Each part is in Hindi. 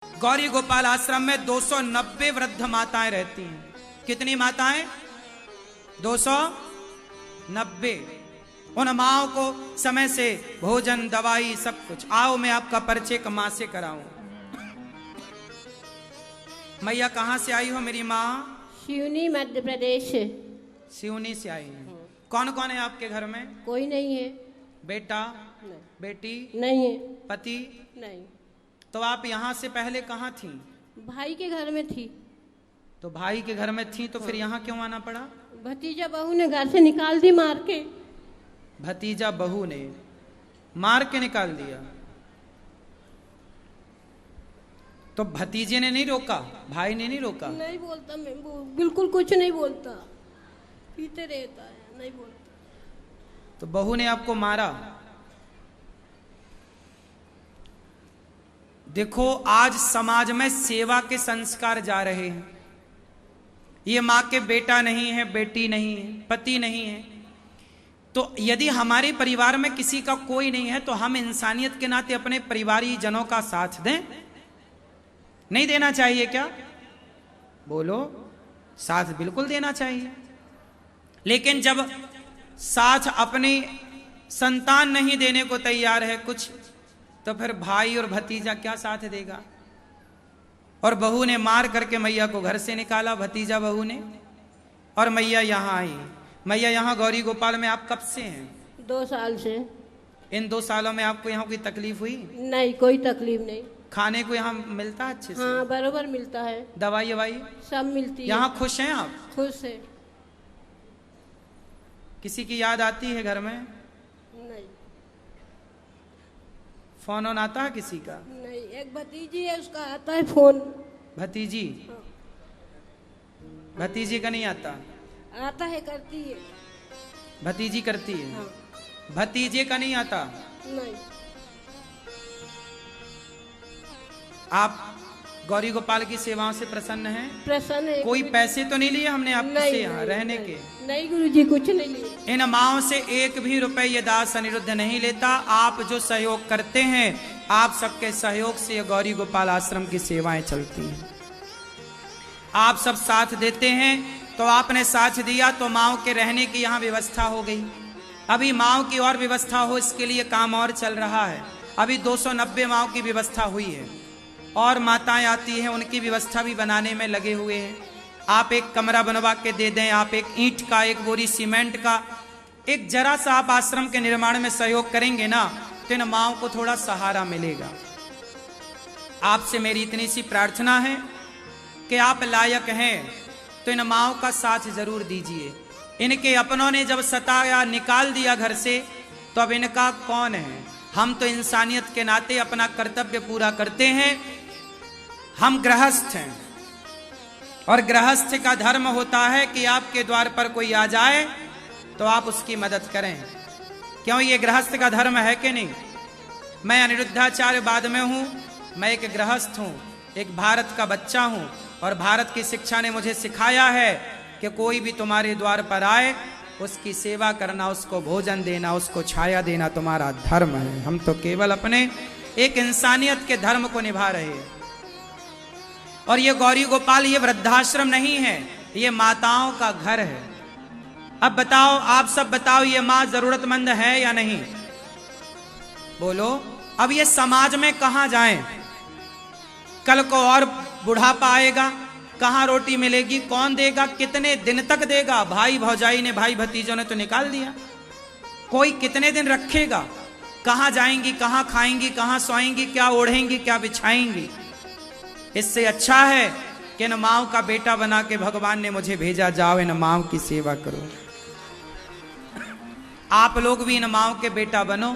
गौरी गोपाल आश्रम में 290 वृद्ध माताएं रहती हैं। कितनी माताएं? 290। उन माओं को समय से भोजन, दवाई, सब कुछ। आओ मैं आपका परिचय मां से कराऊं। मैया कहां से आई हो मेरी माँ? सिवनी, मध्य प्रदेश। सिवनी से आई है। कौन कौन है आपके घर में? कोई नहीं है। बेटा? नहीं। बेटी? नहीं है। पति? नहीं। तो आप यहाँ से पहले कहाँ थी? भाई के घर में थी। तो भाई के घर में थी तो फिर यहाँ क्यों आना पड़ा? भतीजा बहू ने घर से निकाल दी मार के। भतीजा बहू ने मार के निकाल दिया? तो भतीजे ने नहीं रोका? भाई ने नहीं रोका? नहीं बोलता, मैं बिल्कुल कुछ नहीं बोलता, पीते रहता है, नहीं बोलता। तो बहू ने आपको मारा? देखो आज समाज में सेवा के संस्कार जा रहे हैं। ये माँ के बेटा नहीं है, बेटी नहीं है, पति नहीं है, तो यदि हमारे परिवार में किसी का कोई नहीं है तो हम इंसानियत के नाते अपने परिवारी जनों का साथ दें। नहीं देना चाहिए क्या? बोलो। साथ बिल्कुल देना चाहिए। लेकिन जब साथ अपनी संतान नहीं देने को तैयार है कुछ, तो फिर भाई और भतीजा क्या साथ देगा? और बहू ने मार करके मैया को घर से निकाला, भतीजा बहू ने, और मैया यहाँ आई। मैया यहाँ गौरी गोपाल में आप कब से हैं? 2 साल से। इन 2 सालों में आपको यहाँ कोई तकलीफ हुई? नहीं, कोई तकलीफ नहीं। खाने को यहाँ मिलता है अच्छे से? हाँ, बराबर मिलता है। दवाई ववाई सब मिलती है। यहाँ खुश हैं आप? खुश है। किसी की याद आती है घर में? नहीं। फोन ऑन आता है किसी का? नहीं, एक भतीजी है, उसका आता है फोन। भतीजी? हाँ। भतीजी का नहीं आता? आता है, करती है। भतीजी करती है? हाँ। भतीजे का नहीं आता? नहीं। आप गौरी गोपाल की सेवाओं से प्रसन्न हैं? प्रसन्न है। कोई पैसे तो नहीं लिए हमने आपसे यहाँ रहने नहीं, के? नहीं गुरुजी, कुछ नहीं लिए। इन माओं से एक भी रुपए ये दास अनिरुद्ध नहीं लेता। आप जो सहयोग करते हैं, आप सबके सहयोग से ये गौरी गोपाल आश्रम की सेवाएं चलती हैं। आप सब साथ देते हैं, तो आपने साथ दिया तो माओं के रहने की यहाँ व्यवस्था हो गई। अभी माओं की और व्यवस्था हो, इसके लिए काम और चल रहा है। अभी 290 माओं की व्यवस्था हुई है और माताएं आती हैं, उनकी व्यवस्था भी बनाने में लगे हुए हैं। आप एक कमरा बनवा के दे दें, आप एक ईंट का, एक बोरी सीमेंट का, एक जरा सा आप आश्रम के निर्माण में सहयोग करेंगे ना, तो इन माओं को थोड़ा सहारा मिलेगा। आपसे मेरी इतनी सी प्रार्थना है कि आप लायक हैं तो इन माओं का साथ जरूर दीजिए। इनके अपनों ने जब सताया, निकाल दिया घर से, तो अब इनका कौन है? हम तो इंसानियत के नाते अपना कर्तव्य पूरा करते हैं। हम गृहस्थ हैं और गृहस्थ का धर्म होता है कि आपके द्वार पर कोई आ जाए तो आप उसकी मदद करें। क्यों? ये गृहस्थ का धर्म है कि नहीं? मैं अनिरुद्धाचार्य बाद में हूं, मैं एक गृहस्थ हूं, एक भारत का बच्चा हूं, और भारत की शिक्षा ने मुझे सिखाया है कि कोई भी तुम्हारे द्वार पर आए, उसकी सेवा करना, उसको भोजन देना, उसको छाया देना तुम्हारा धर्म है। हम तो केवल अपने एक इंसानियत के धर्म को निभा रहे हैं। और ये गौरी गोपाल ये वृद्धाश्रम नहीं है, ये माताओं का घर है। अब बताओ, आप सब बताओ, ये माँ जरूरतमंद है या नहीं? बोलो। अब ये समाज में कहां जाएं? कल को और बुढ़ापा आएगा, कहां रोटी मिलेगी? कौन देगा? कितने दिन तक देगा? भाई भौजाई ने, भाई भतीजों ने तो निकाल दिया। कोई कितने दिन रखेगा? कहां जाएंगी, कहां खाएंगी, कहां सोएंगी, क्या ओढ़ेंगी, क्या बिछाएंगी? इससे अच्छा है कि इन माओं का बेटा बना के भगवान ने मुझे भेजा, जाओ इन माओं की सेवा करो। आप लोग भी इन माओं के बेटा बनो,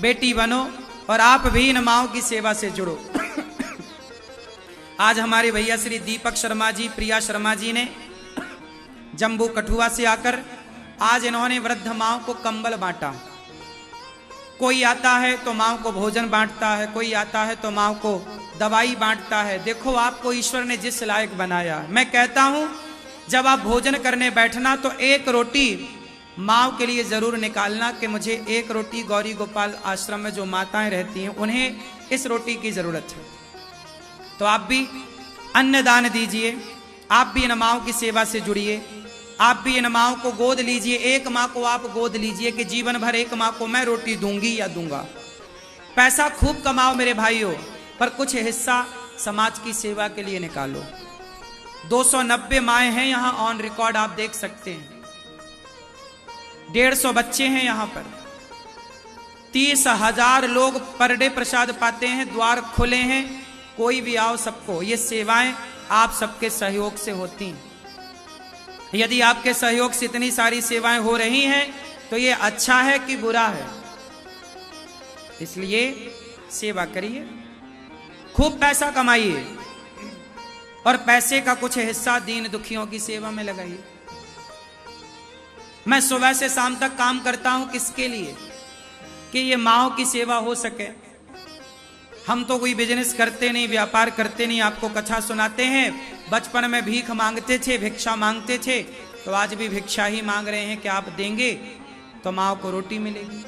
बेटी बनो, और आप भी इन माओं की सेवा से जुड़ो। आज हमारे भैया श्री दीपक शर्मा जी, प्रिया शर्मा जी ने जम्बू कठुआ से आकर आज इन्होंने वृद्ध माओं को कंबल बांटा। कोई आता है तो माओं को भोजन बांटता है, कोई आता है तो माओं को दवाई बांटता है। देखो आपको ईश्वर ने जिस लायक बनाया। मैं कहता हूं जब आप भोजन करने बैठना तो एक रोटी माओं के लिए जरूर निकालना कि मुझे एक रोटी गौरी गोपाल आश्रम में जो माताएं रहती हैं उन्हें इस रोटी की जरूरत है। तो आप भी अन्नदान दीजिए, आप भी इन माँओं की सेवा से जुड़िए, आप भी इन माँओं को गोद लीजिए। एक माँ को आप गोद लीजिए कि जीवन भर एक माँ को मैं रोटी दूंगी या दूंगा। पैसा खूब कमाओ मेरे भाइयों, पर कुछ हिस्सा समाज की सेवा के लिए निकालो। 290 माएँ हैं यहाँ ऑन रिकॉर्ड, आप देख सकते हैं। 150 बच्चे हैं यहाँ पर। 30,000 लोग पर डे प्रसाद पाते हैं। द्वार खुले हैं, कोई भी आओ सबको। ये सेवाएं आप सबके सहयोग से होती हैं। यदि आपके सहयोग से इतनी सारी सेवाएं हो रही हैं तो ये अच्छा है कि बुरा है? इसलिए सेवा करिए, खूब पैसा कमाइए और पैसे का कुछ हिस्सा दीन दुखियों की सेवा में लगाइए। मैं सुबह से शाम तक काम करता हूं किसके लिए? कि ये माँओं की सेवा हो सके। हम तो कोई बिजनेस करते नहीं, व्यापार करते नहीं, आपको कथा सुनाते हैं। बचपन में भीख मांगते थे, भिक्षा मांगते थे, तो आज भी भिक्षा ही मांग रहे हैं कि आप देंगे तो माँ को रोटी मिलेगी।